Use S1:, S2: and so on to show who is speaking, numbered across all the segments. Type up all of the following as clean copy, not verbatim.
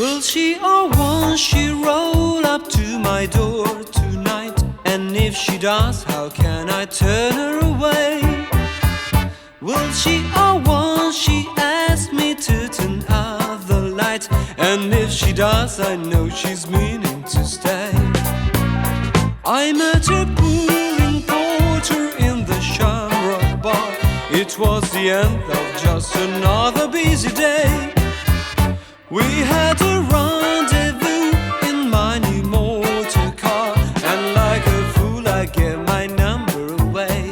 S1: Will she or won't she roll up to my door tonight? And if she does, how can I turn her away? Will she or won't she ask me to turn out the light? And if she does, I know she's meaning to stay. I met her pulling porter in the Shamrock Bar. It was the end of just another busy day. We had a rendezvous in my new motor car, and like a fool I gave my number away.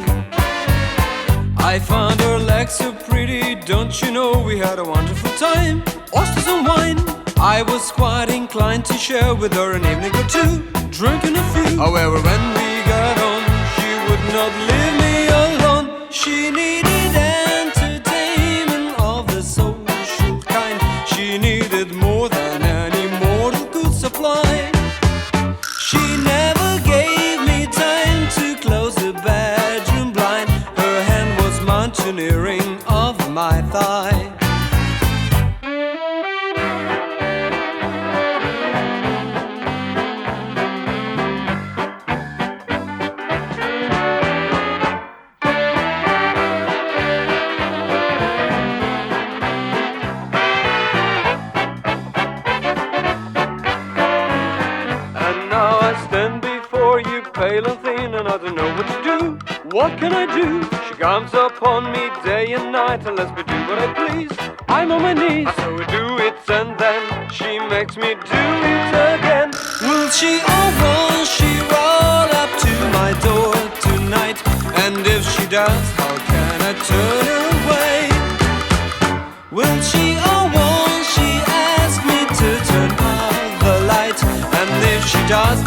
S1: I found her legs so pretty, don't you know we had a wonderful time. Oysters and wine, I was quite inclined to share with her an evening or two, drinking a few. However, when we got on, she would not leave me alone. She needed entertainment of the social kind. She needed more than any mortal could supply. She never gave me time to close the bedroom blind. Her hand was mountaineering of my thigh. Stand before you pale and thin, and I don't know what to do. What can I do? She comes upon me day and night and lets me do what I please. I'm on my knees, so I do it, and then she makes me do it again. Will she or won't she roll up to my door tonight? And if she does, how can I turn her away? Will she or won't she ask me to turn out the light? And if she does,